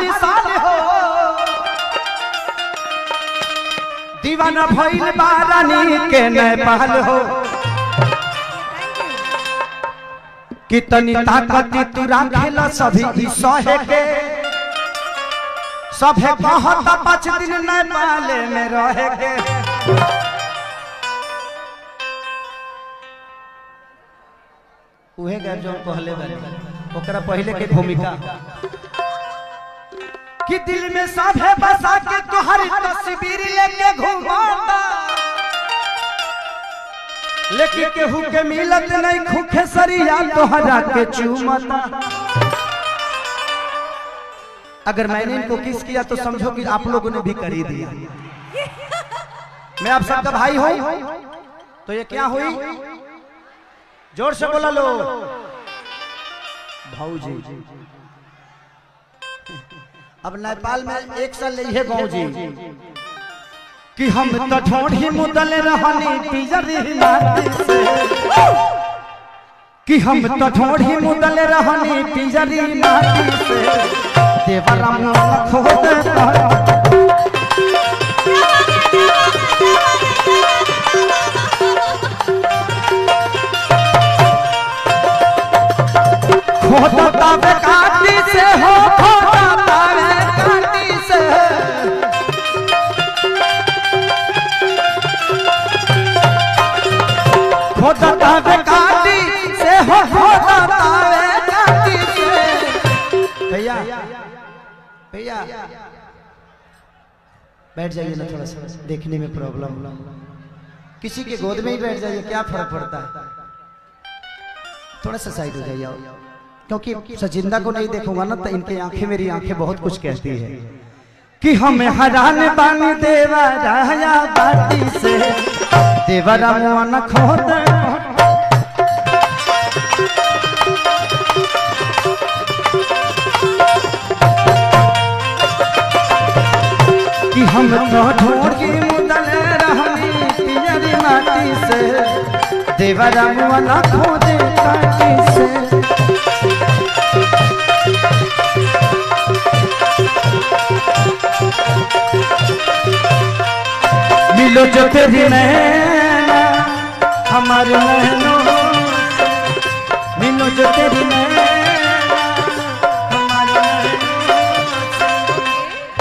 हर साल हो दीवाना भइल बारानी के नेपाल हो कितनी ताकत तू राखेला सभी सहे के सभे बहुत 5 दिन नेपाल में रहे के उहे गए जो पहले वाले ओकरा पहले के भूमिका कि दिल में सभे बसा के तोहरी तस्वीर लेके घूमता लेकिन केहू के मिलत नहीं खूखे सरिया तोहरा के चूमता। अगर मैंने इनको किस किया तो समझो कि आप लोगों ने भी कर ही दिया। मैं आप सबका भाई हूं तो ये क्या हुई जोर से बोला लो भाऊजी। अब नेपाल में एक साल है गाँव जी कि हम तो ठोड़ी मुदल रहनी पिजरी माटी से कि हम तो ठोड़ी मुदल रहनी पिजरी माटी से देवरा मन खोद खोदता बे काटी से हो खोदता बे काटी से खोदता बे काटी से हो खोदता बे काटी से। भैया भैया बैठ जाइए ना थोड़ा सा देखने में प्रॉब्लम किसी के गोद में ही बैठ जाइए क्या फर्क पड़ता है। थोड़ा सा साइड हो जाइए क्योंकि सजिंदा को नहीं देखूंगा ना तो इनकी आंखें मेरी आंखें बहुत कुछ कहती है कि हमें हरान बानी देवा राया बाटी से देवरा मन खोद कि हम तो ढूंढ की मुदल रहनी पियरी माटी से देवरा मन खोद काटी से। मिलो जो तेरी नैना हमारे नैनों मिलो जो तेरी नैना हमारे नैनों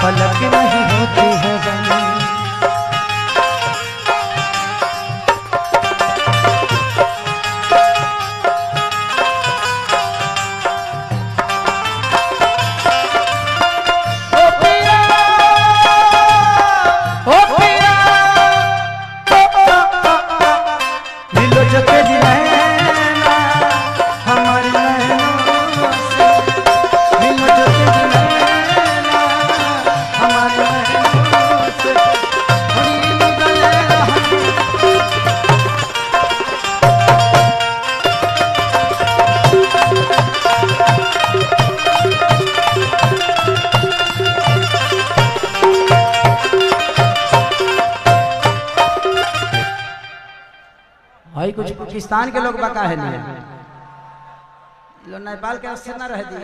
पलक नहीं होती है बनी। भाई कुछ पाकिस्तान के लोग बका है नहीं नेपाल के अस्थिर न रह दी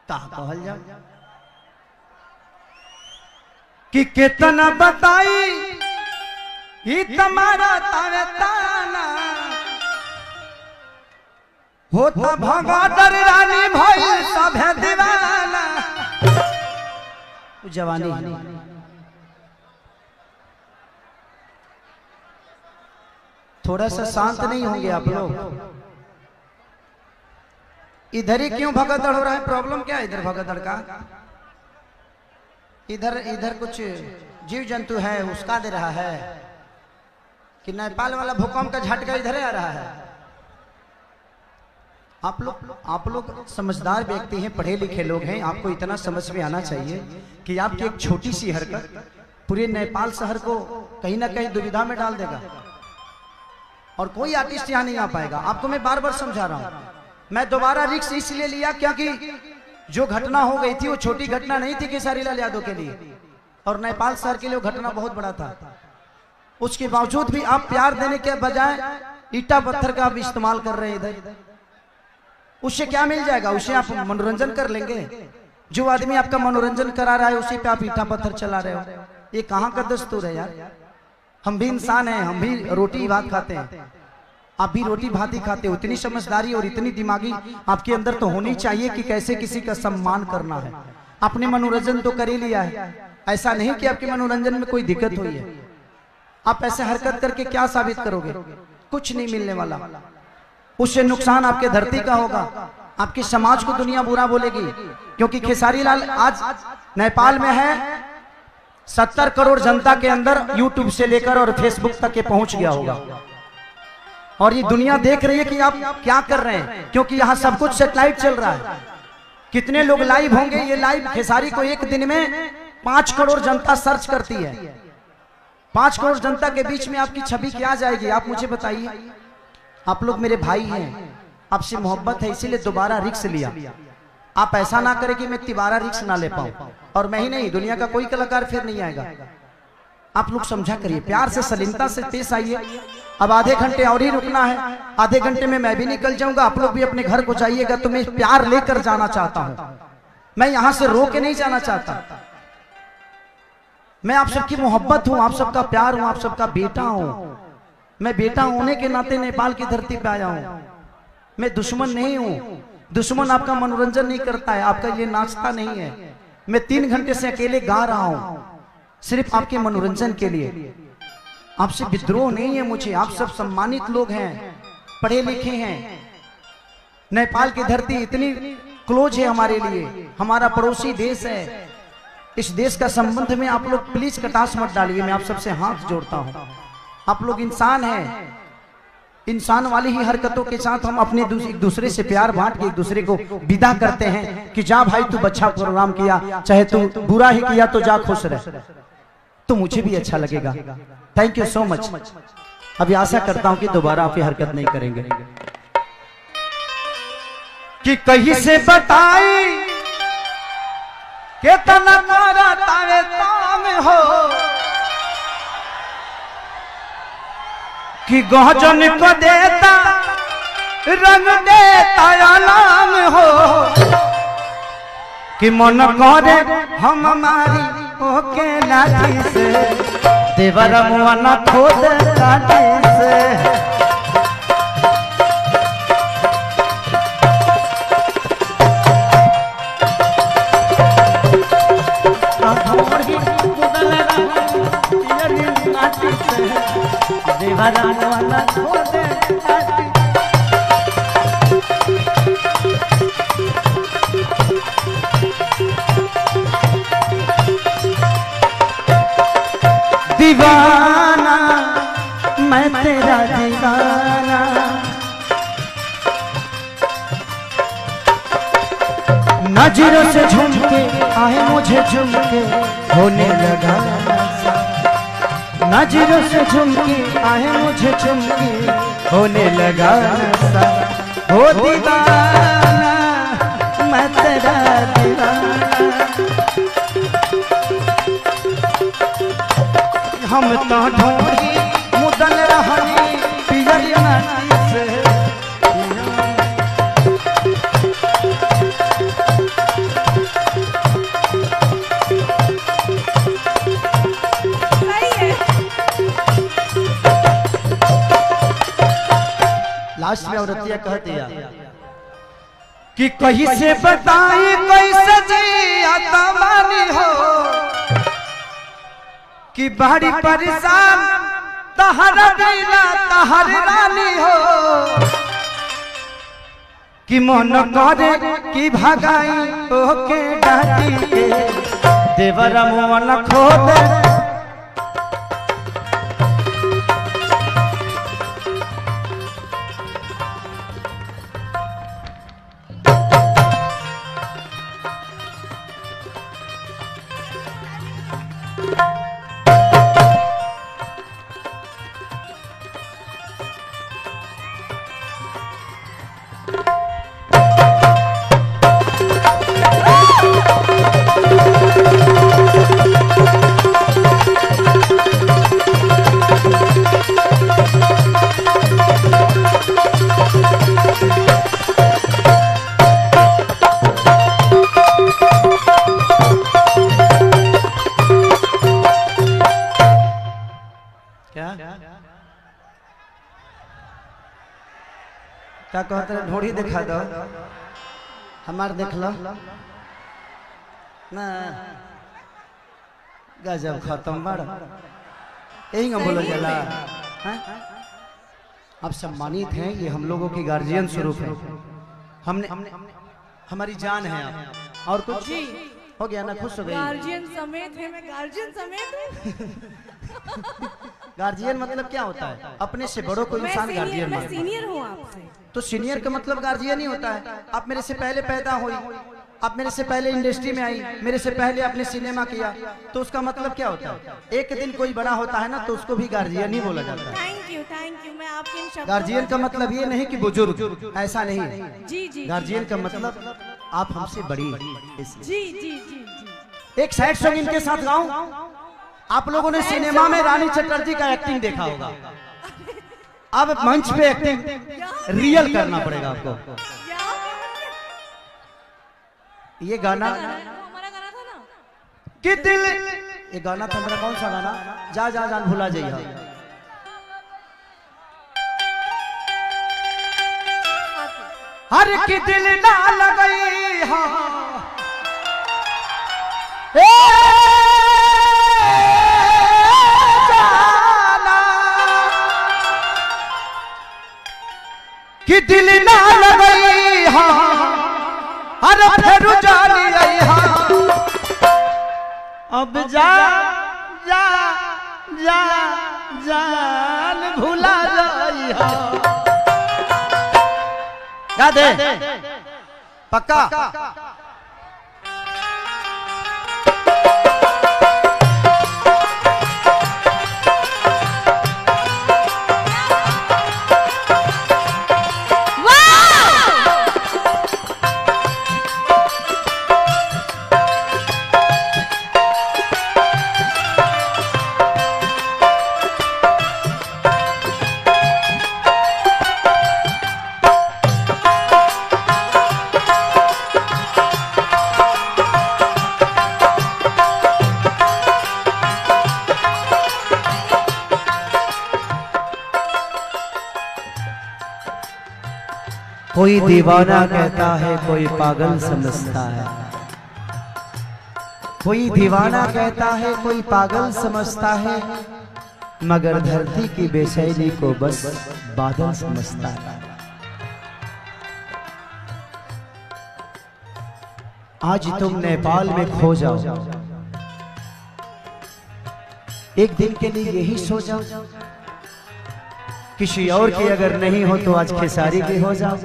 कहल जा कि कितना बताई ही तुम्हारा तावे ताना होता भगदड़ रानी भई सभे दीवाना जवानी थोड़ा सा शांत नहीं होंगे आप लोग। इधर ही क्यों भगदड़ हो रहा है प्रॉब्लम क्या है इधर भगदड़ का। इधर कुछ जीव जंतु है उसका दे रहा है कि नेपाल वाला भूकंप का झटका इधर आ रहा है। आप लोग समझदार व्यक्ति हैं पढ़े लिखे लोग हैं आपको इतना समझ में आना चाहिए कि आपकी एक छोटी सी हरकत पूरे नेपाल शहर को कहीं ना कहीं दुविधा में डाल देगा और कोई आर्टिस्ट यहाँ नहीं आ पाएगा। आपको मैं बार बार समझा रहा हूँ। मैं दोबारा रिस्क इसलिए लिया क्योंकि जो घटना हो गई थी वो छोटी घटना नहीं थी केसारीलाल यादव के लिए और नेपाल शहर के लिए घटना बहुत बड़ा था। उसके बावजूद भी आप प्यार देने के बजाय ईटा पत्थर का आप इस्तेमाल कर रहे हैं इधर। उससे क्या मिल जाएगा? उसे आप मनोरंजन कर लेंगे। जो आदमी आपका मनोरंजन करा रहा है उसी पे आप ईंटा पत्थर चला रहे हो, ये कहाँ का दस्तूर है यार? हम भी इंसान हैं, हम भी रोटी भात खाते हैं, आप भी रोटी भात ही खाते हो। इतनी समझदारी और इतनी दिमागी आपके अंदर तो होनी चाहिए कि कैसे किसी का सम्मान करना है। आपने मनोरंजन तो कर ही लिया है, ऐसा नहीं कि आपके मनोरंजन में कोई दिक्कत हुई है। आप ऐसे हरकत करके क्या साबित करोगे? कुछ नहीं मिलने वाला। उससे नुकसान आपके धरती का होगा, आपके समाज को दुनिया बुरा बोलेगी। क्योंकि खेसारी लाल आज नेपाल में है, 70 करोड़ जनता के अंदर यूट्यूब से लेकर और फेसबुक तक के पहुंच गया होगा, और ये दुनिया देख रही है कि आप क्या कर रहे हैं, क्योंकि यहाँ सब कुछ सैटेलाइट चल रहा है। कितने लोग लाइव होंगे? ये लाइव खेसारी को एक दिन में 5 करोड़ जनता सर्च करती है। 5 करोड़ जनता के बीच में आपकी छवि क्या जाएगी? आप मुझे बताइए। आप लोग मेरे भाई हैं, आपसे मोहब्बत है, इसीलिए दोबारा रिक्स लिया। आप ऐसा ना करें कि मैं तिबारा रिक्स ना ले पाऊं, और मैं ही नहीं, दुनिया का कोई कलाकार फिर नहीं आएगा। आप लोग समझा करिए, प्यार से सलीमता से पेश आइए। अब आधे घंटे और ही रुकना है, आधे घंटे में मैं भी निकल जाऊंगा, आप लोग भी अपने घर को जाइएगा। तो मैं प्यार लेकर जाना चाहता हूं, मैं यहां से रो के नहीं जाना चाहता। मैं आप सबकी मोहब्बत हूं, आप सबका प्यार हूं, आप सबका बेटा हूं। मैं बेटा होने के नाते नेपाल की धरती पे आया हूं, मैं दुश्मन नहीं हूं। दुश्मन आपका मनोरंजन नहीं करता है, आपका ये नाचता नहीं है। मैं 3 घंटे से अकेले गा रहा हूं सिर्फ आपके मनोरंजन के लिए। आपसे विद्रोह नहीं है मुझे, आप सब सम्मानित लोग हैं, पढ़े लिखे हैं। नेपाल की धरती इतनी क्लोज है हमारे लिए, हमारा पड़ोसी देश है। इस देश का संबंध में आप लोग प्लीज कटास मत डालिए, मैं आप सबसे हाथ जोड़ता हूं। आप लोग इंसान हैं, इंसान वाली ही हरकतों के साथ हम अपने एक दूसरे से प्यार बांट के एक दूसरे को विदा करते हैं कि जा भाई तू अच्छा प्रोग्राम किया, चाहे तू बुरा ही किया तो जा खुश रह, तो मुझे भी अच्छा लगेगा। थैंक यू सो मच। अभी आशा करता हूं कि दोबारा आप ये हरकत नहीं करेंगे। कि कहीं से बताई कितना मारा तावे ताम हो, कि गहजन को देता रंग देता नाम हो, कि मन करे हम हमारी ओके लाठी से देवरा मुआना खोद काटे से। देवरा मुआना खोद काटे। दीवाना मैं तेरा दीवाना, नजरों से झुमके आए मुझे झुमके होने लगा नशा। नजरों से झुमके आए मुझे झुमके होने लगा नशा। हो दीवाना मैं तेरा दीवाना, हम तो ढोरी मुदन रहनी पियर माटी से। लास्ट में औरतिया कह दिया कि कहीं से बताई कैसे जिया तबानी हो, कि बड़ी परेशान तहर गैला तहर रानी हो, कि मन करे कि भगाई ओके डाटी के देवरा मुआना खोद। क्या कहते हैं, ढोड़ी दिखा दो हमार, देख लो ना, गजब खत्म बड़, यही ना बोलो जला। आप सम्मानित हैं, ये हम लोगों की गार्जियन स्वरूप है, हमने हमारी जान है आप, और कुछ हो गया ना, खुश हो गई। गार्जियन समेत है, मैं गार्जियन समेत हूँ। गार्जियन मतलब क्या होता है? अपने से बड़ों को इंसान गार्जियन मानता है। मैं सीनियर हूँ आपसे, तो सीनियर का मतलब गार्जियन ही होता है। आप मेरे से पहले पैदा हुई, आप मेरे से पहले इंडस्ट्री में आई, मेरे से पहले आपने सिनेमा किया, तो उसका मतलब क्या होता है? एक दिन कोई बड़ा होता है ना, तो उसको भी गार्जियन ही बोला जाता है। थैंक यू, मैं आपके इन शब्दों गार्जियन का मतलब ये नहीं कि बुजुर्ग, ऐसा नहीं है जी। गार्जियन का मतलब आप हमसे बड़ी। जी। एक सैड सॉन्ग इनके साथ गाऊं। आप लोगों ने सिनेमा में रानी चटर्जी का एक्टिंग देखा होगा, अब मंच पे एक्टिंग रियल करना पड़ेगा आपको। ये गाना हमारा गाना था ना कि दिल, ये गाना था मेरा, कौन सा गाना? जा जा जान भुला जाइए। हर की दिल ना लगई हाँ, कि दिल ना लगई हाँ, अरे फिर जानी आई हाँ, अब जा जा जा जान भुला जाई हाँ। क्या दे पक्का? कोई दीवाना कहता है, कोई पागल समझता है। कोई दीवाना कहता है, कोई पागल समझता है, मगर धरती की बेचैनी को बस बादल समझता है। आज तुम नेपाल में खो जाओ, एक दिन के लिए यही सो जाओ, किसी और की अगर नहीं हो तो आज खेसारी की हो जाओ।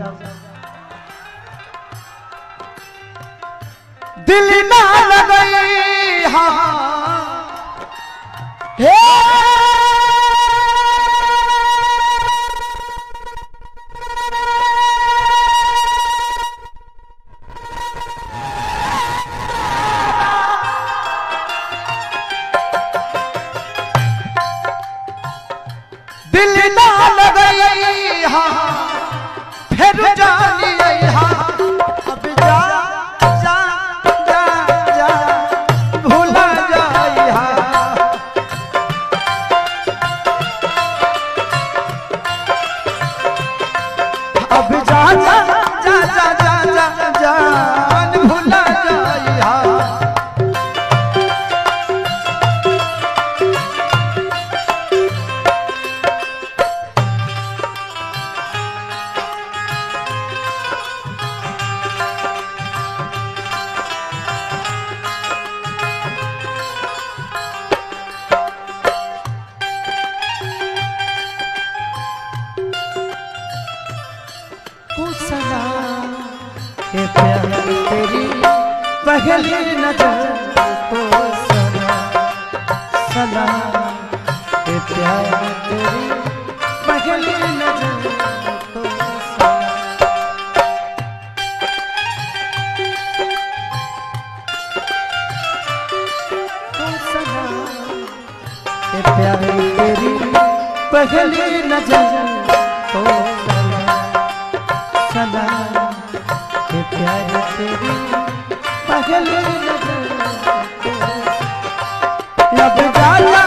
दिल ना लगई हाँ, हे दिल ना लगई हाँ, फिर जानी आई हाँ, अब जा जा जा जा भूला जाई हाँ। अब जा जा जा जा जा जा जान भूला जाई हाँ। ये प्यार तेरी पहली नजर को सलाम, ये प्यार तेरी पहली नजर को सलाम, ये प्यार तेरी पहली नजर को सलाम, ये प्यार तेरी पहली नजर अब जा जा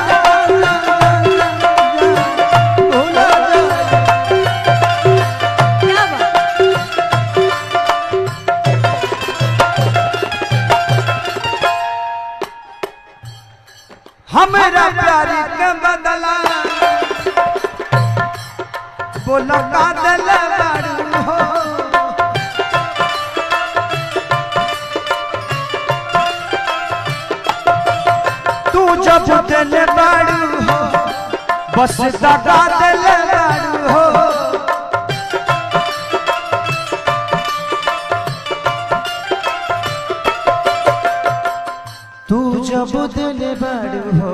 भूला जाए। हमारा प्यारी के बदला बोला का दिल बारू हो। तू जब दिल बारू हो बस दगा दिल बारू हो। तू जब दिल बारू हो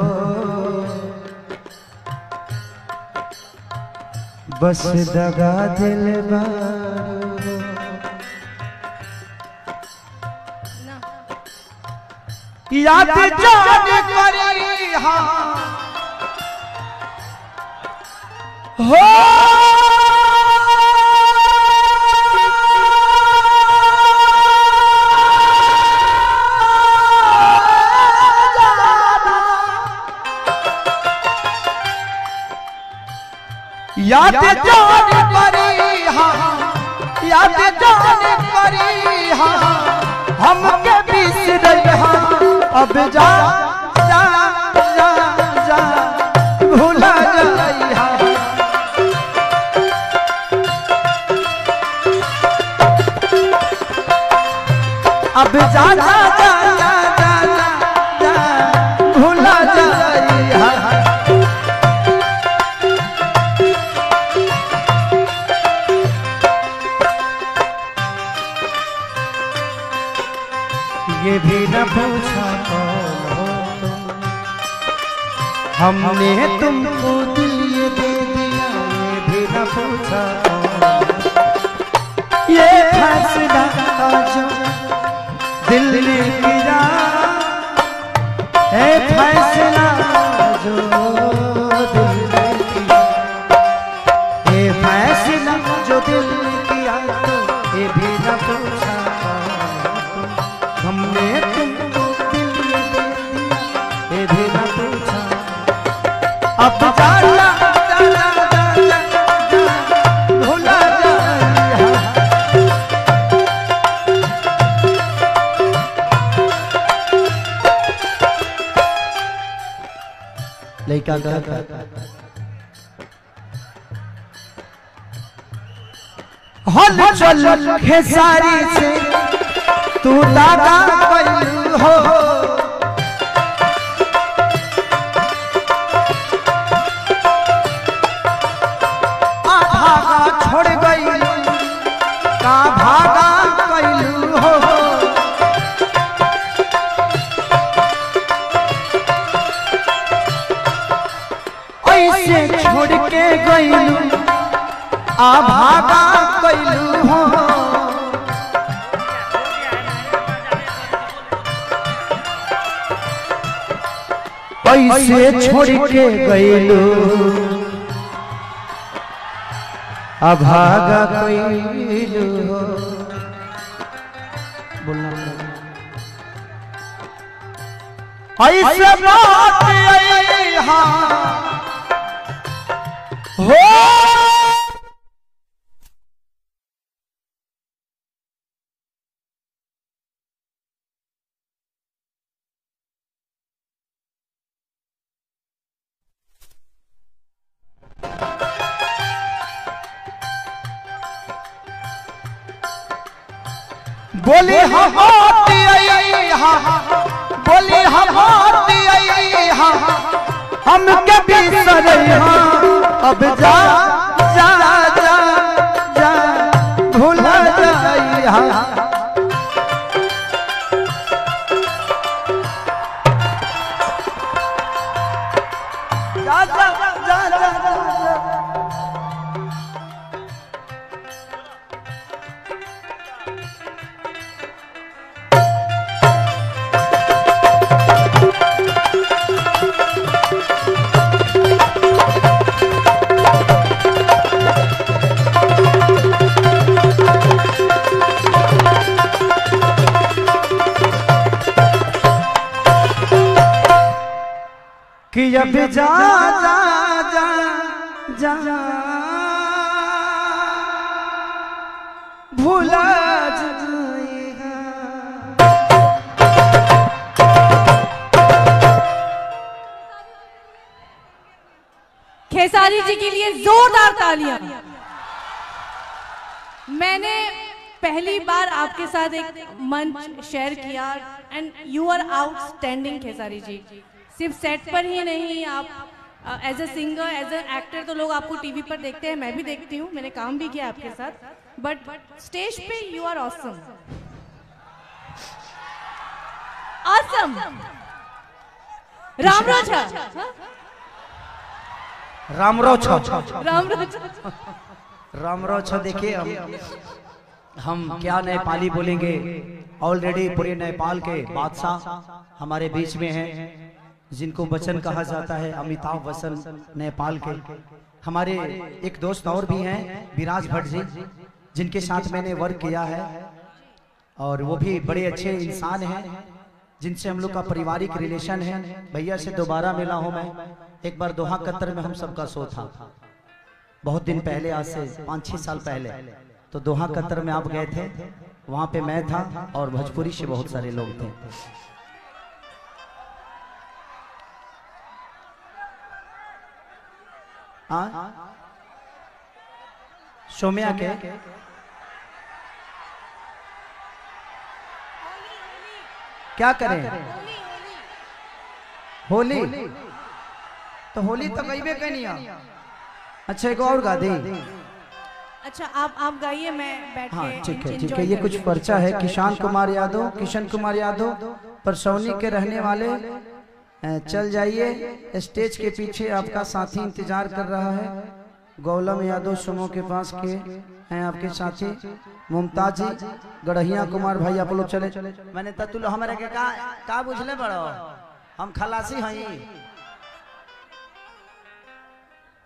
बस दगा दिल बारू। याद जान करी हाँ हो याद जान करी हाँ याद जान करी हाँ हम के बिसर हाँ अब जा जा जा जा भूला जाई हाँ। अब जा जा जा जा जा जा भूला जाई हाँ। ये भी न पूछा कौन हो तुम, हमने तुमको दिल ये दे दिया। ये भी न पूछा कौन, ये फैसला जो दिल ने किया है, फैसला जो दिल ने किया, ये फैसला जो दिल ने किया। तो ये भी न पूछा हमने तुमको दिल दे दिया। ये भी न पूछा अब जाला जाला जाला भूला जाई। लड़का हल चल खेसारी से तू दादा कइलू हो। भागा छोड़ गइलू का भागा कइलू हो। ऐसे छोड़ के गइलू आ भागा कइलू हो। ऐसे छोड़ के गइलू अभागा कइलू हो। बोलना ऐसे बात आई हाँ हो। बोली हम बोली हम हम के बिसर अब जा जा जा जा भूला जाई जा जा जा जा कि अब जा जा जा जा भूला जाएगा। खेसारी जी के लिए जोरदार तालियां। मैंने पहली बार आपके साथ एक मंच शेयर किया and you are outstanding Khesari ji. सिर्फ सेट पर ही नहीं, आप as a singer, as a actor तो लोग आपको टीवी पर देखते हैं, मैं भी देखती हूँ, मैंने काम भी किया आपके साथ, बट स्टेज पे यू आर ऑसम। ऑसम। रामरोचा। रामरोचा। रामरोचा। रामरोचा। देखिए हम क्या नेपाली बोलेंगे, ऑलरेडी पूरे नेपाल के बादशाह हमारे बीच में हैं, जिनको बच्चन कहा जाता है, अमिताभ बच्चन नेपाल के। हमारे एक दोस्त और भी हैं, विराज भट्ट जी, जिनके साथ मैंने वर्क किया है, और वो भी बड़े अच्छे इंसान हैं, जिनसे हम लोग का पारिवारिक रिलेशन है। भैया से दोबारा मिला हूं मैं, एक बार दोहा कतर में हम सबका शो था बहुत दिन पहले, आज से 5-6 साल पहले। तो दोहा कतर में आप गए थे, वहां पे मैं था और भोजपुरी से बहुत सारे लोग थे। सोम्या के क्या करें? होली तो होली तो गईबे कहीं नहीं। अच्छा एक और गा दी। अच्छा आप गाइए, मैं बैठ हाँ के ठीक है ठीक है। ये कुछ पर्चा है। किशन कुमार यादव परसौनी के रहने वाले, चल जाइए, स्टेज के पीछे आपका साथी इंतजार कर रहा है। गौलम यादव सुमो के पास के हैं आपके साथी। मुमताज जी, गढ़िया कुमार भाई, आप लोग चले। मैंने तुल हमारे के का बुझले बड़ो, हम खलासी हैं।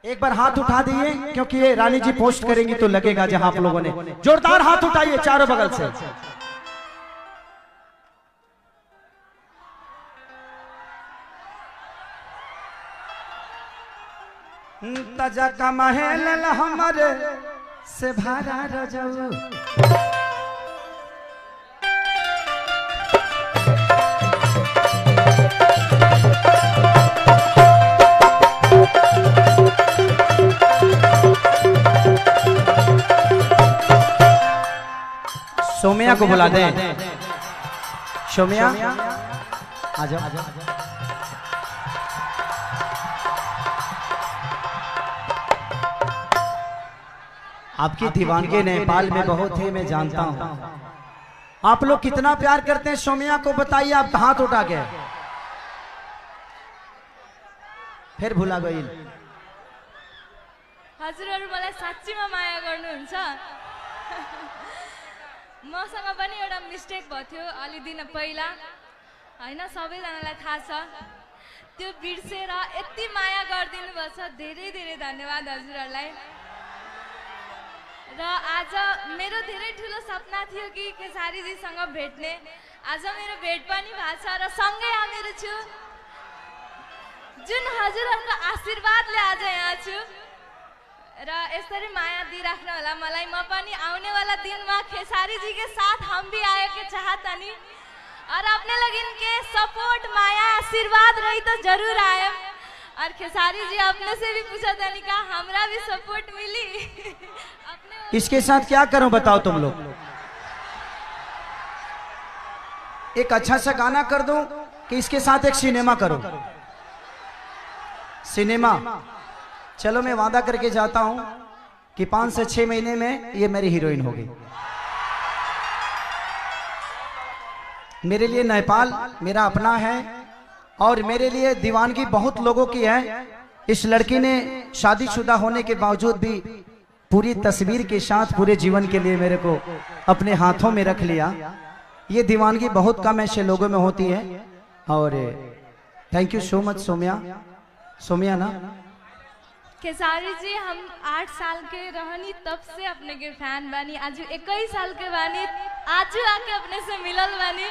एक बार हाथ उठा दिए, क्योंकि ये रानी जी पोस्ट करेंगी तो लगेगा जहां आप लोगों ने। जोरदार हाथ उठाइए चारों बगल से। तजा का महल हमारे से भारा रजऊ, सोम्या को बुला दे। सोम्या आ जाओ। आपकी दीवानगी नेपाल में बहुत है, मैं जानता हूं। आप लोग कितना प्यार करते हैं सोम्या को, बताइए। आप हाथ उठा के फिर भुला गई। हजुरहरु मलाई साच्चीमा माया गर्नुहुन्छ। मसँग पनि एउटा मिस्टेक भयो थियो अलि दिन पहिला, हैन, सबैजनालाई थाहा छ। त्यो बिर्सेर यति माया गरिदिनु भएछ, धेरै धेरै धन्यवाद हजुरहरुलाई। र आज मेरो धेरै ठुलो सपना थियो कि खेसारीजीसँग भेट्ने। आज मेरो भेट पनि भएको छ र सँगै हामीहरू छु, जुन हजुरहरुको आशीर्वादले आज यहाँ छु। र यसरी माया दिइराख्नु होला मलाई। म पनि आने वाला दिन में खेसारी जी के साथ हम भी आए के चाहता नहीं, और अपने लगन के सपोर्ट, माया, आशीर्वाद रही तो जरूर आए। और खेसारी जी अपने से भी पूछा था, का हमरा भी सपोर्ट मिली। इसके साथ क्या करूं बताओ तुम लोग? एक अच्छा सा गाना कर दूं कि इसके साथ एक सिनेमा करूं? सिनेमा, चलो मैं वादा करके जाता हूं कि 5 से 6 महीने में ये मेरी हीरोइन होगी। मेरे लिए नेपाल मेरा अपना है, और मेरे लिए दीवानगी बहुत लोगों की है। इस लड़की ने शादीशुदा होने के बावजूद भी पूरी तस्वीर के साथ पूरे जीवन के लिए मेरे को अपने हाथों में रख लिया। ये दीवानगी बहुत कम ऐसे लोगों में होती है। और थैंक यू सो मच सोम्या। सोम्या ना खेसारी जी, हम 8 साल के रहनी तब से अपने के फैन बानी। आज 21 साल के बानी, आज आके अपने से मिलल बानी।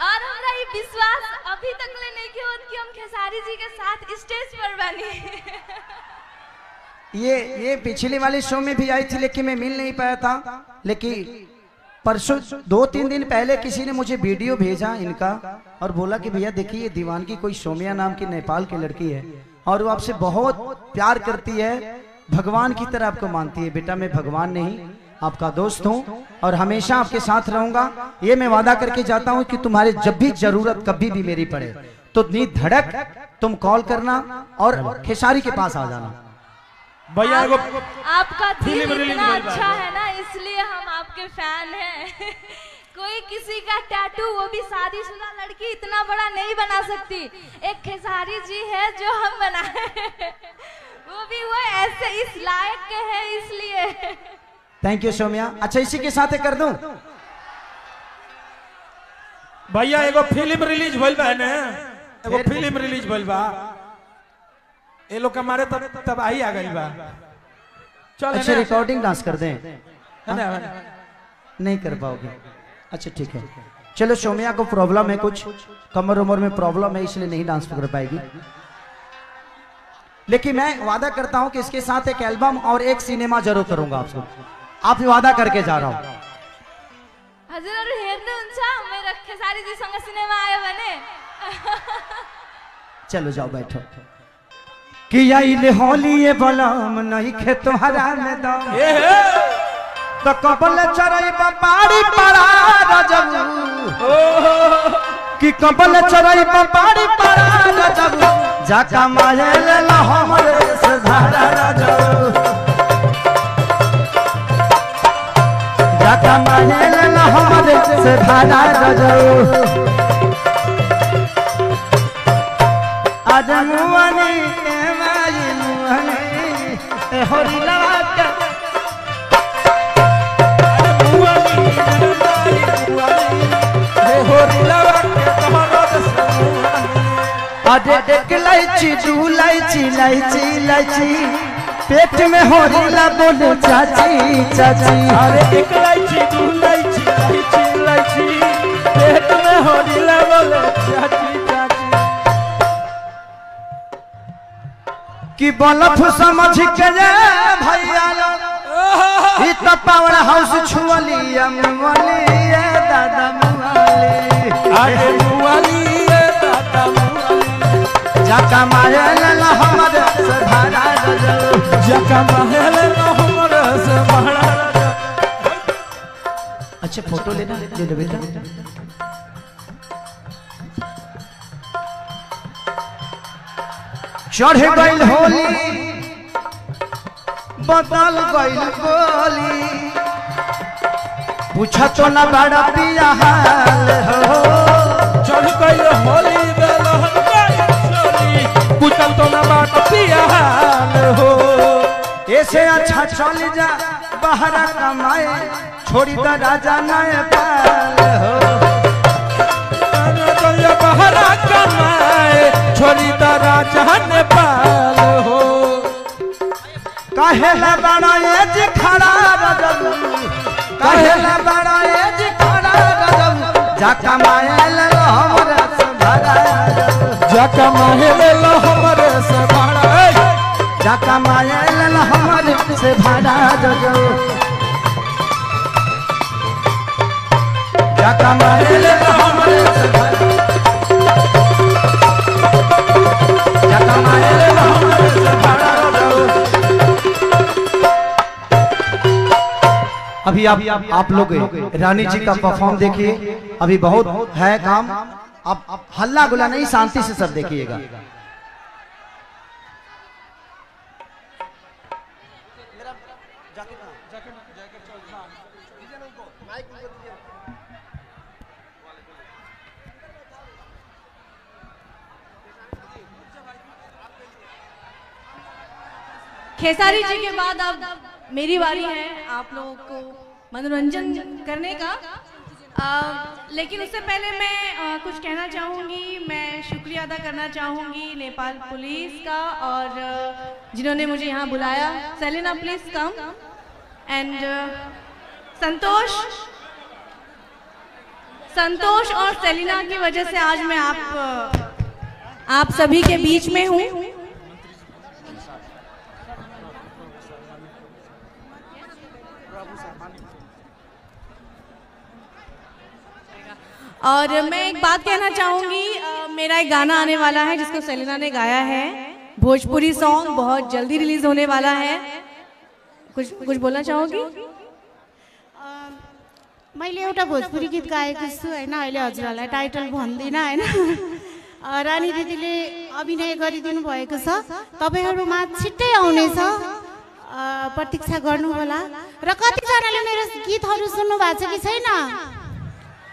और हमरा ये विश्वास अभी तक ले नहीं कि हम खेसारी जी के साथ स्टेज पर बानी। ये पिछली वाले शो में भी आई थी, लेकिन मैं मिल नहीं पाया था। लेकिन परसों 2-3 दिन पहले किसी ने मुझे वीडियो भेजा इनका, और बोला कि भैया देखिए ये दीवानगी कोई सोम्या नाम की नेपाल की लड़की है, और वो आपसे बहुत प्यार करती है, भगवान की तरह आपको मानती है। बेटा मैं भगवान नहीं, आपका दोस्त हूँ और हमेशा आपके साथ रहूंगा, ये मैं वादा करके जाता हूँ कि तुम्हारे जब भी जरूरत कभी भी मेरी पड़े तो नी धड़क तुम कॉल करना और खेसारी के पास आ जाना। भैया आपका दिल इतना अच्छा है ना, इसलिए हम आपके फैन हैं। कोई किसी का टैटू, वो भी शादीशुदा लड़की इतना बड़ा नहीं बना सकती। एक खेसारी जी है जो हम बनाए, वो भी वो ऐसे इस लायक के है, इसलिए। Thank you Saumya. अच्छा इसी के साथ कर दूं भैया, एगो फिल्म रिलीज भइल बा ना, एगो फिल्म रिलीज भइल बा, ये लोग हमारे तब आई आ गई बा। चल अच्छा रिकॉर्डिंग डांस कर दें? है ना? नहीं कर पाओगे? अच्छा ठीक है, चलो सौम्या को प्रॉब्लम है, कुछ कमर उमर में प्रॉब्लम है, इसलिए नहीं डांस कर पाएगी। लेकिन मैं वादा करता हूं कि इसके साथ एक एल्बम और एक सिनेमा जरूर करूंगा आपको, आप वादा करके जा रहा हूं। हजुर हेर्नु हुन्छ मेरो खेसारी जी सँग सिनेमा आयो भने? चलो जाओ बैठो। कि आइले होली ये बलम नहीं खे तुम्हारा में दम, तो कबल चरई बाड़ी पड़ा रजब, कि कबल चरई बाड़ी पड़ा रजब, जाका मायल ला हमरे से धारा रजब, जाका मायल ला हमरे से धारा रजब। आजमुआनी के माई मुहनी ए होरी लवा के, अरे एक लाइची दू लाइची लाइची लाइची, पेट में होरीला बोले चाची चाची। अरे एक लाइची दू लाइची लाइची लाइची, पेट में होरीला बोले चाची चाची। कि बलफ समझ के भैया ई तो पावर हाउस छुअली अमली दादा मुआली, अरे मुआली दादा मुआली, जाका मायल ला हमर से धारा रजब, जाका मायल ला हमर से धारा रजब। अच्छा फोटो लेना, ले लो बेटा। चढ़ गइल होली बदल गइल बोली, पूछा तो ना बड़ा पिया हाल हो। चढ़ गइल होली बेलहन गइल चोली, पूछा तो ना बड़ा पिया हाल हो। ऐसे अच्छा चल जा बाहर कमाए, छोड़ी द राजा नए पाल हो। बाहर कमाए, छोड़ी द राजा नेपाल हो। काहे है बड़ा एज खड़ा रजब, काहे है बड़ा एज खड़ा रजब, जाका मायल हमरे से भरा रजब, जाका मायल हमरे से भरा, जाका मायल हमरे से भरा रजब, जाका मायल हमरे से भरा, जाका मायल हमरे से भरा रजब। अभी आप लोग रानी जी का परफॉर्म देखिए, अभी बहुत है काम, आप हल्ला गुला नहीं, शांति से सब देखिएगा। खेसारी जी के बाद अब मेरी बारी है आप लोगों को मनोरंजन करने का। लेकिन उससे पहले मैं कुछ कहना चाहूँगी। मैं शुक्रिया अदा करना चाहूँगी नेपाल पुलिस का और जिन्होंने मुझे यहाँ बुलाया। Selina please come and Santosh और सेलिना की वजह से आज मैं आप सभी के बीच में हूँ। और मैं एक बात कहना चाहूँगी, मेरा एक गाना आने वाला है जिसको सेलिना ने गाया है, भोजपुरी सॉन्ग बहुत जल्दी रिलीज होने वाला है। कुछ बोलना चाहोगी? मैले एउटा भोजपुरी गीत गाएको छु हैन, अहिले हजुरहरूलाई टाइटल भन्दिनँ हैन। रानी दिदीले अभिनय गरिदिनु भएको छ, तपाईहरुमा छिट्टै आउनेछ, प्रतीक्षा गर्नु होला। र कतिजनाले मेरो गीतहरू सुन्नु भएको छ कि छैन?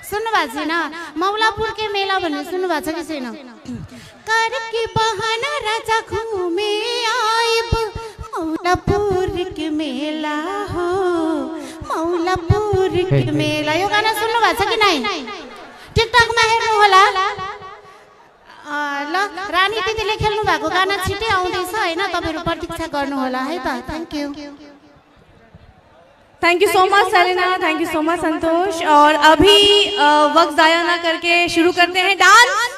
सुन्नु भएको छैन? मौलापुर के मेला भन्ने सुन्नु भएको छ कि छैन? कर के बहाना राजा घूमे आइब मौलापुर के मेला हो, मौलापुर के मेला। यो गाना सुन्नु भएको छ कि नै? टिकटकमा हेर्नु होला। ल रानी दिदीले खेल्नु भएको गाना छिटै आउँदैछ हैन, तपाईहरु प्रतीक्षा गर्नु होला है त। Thank you. Thank you so much Selina, thank you so मच संतोष। और अभी वक्त जाया ना करके शुरू करते हैं डांस।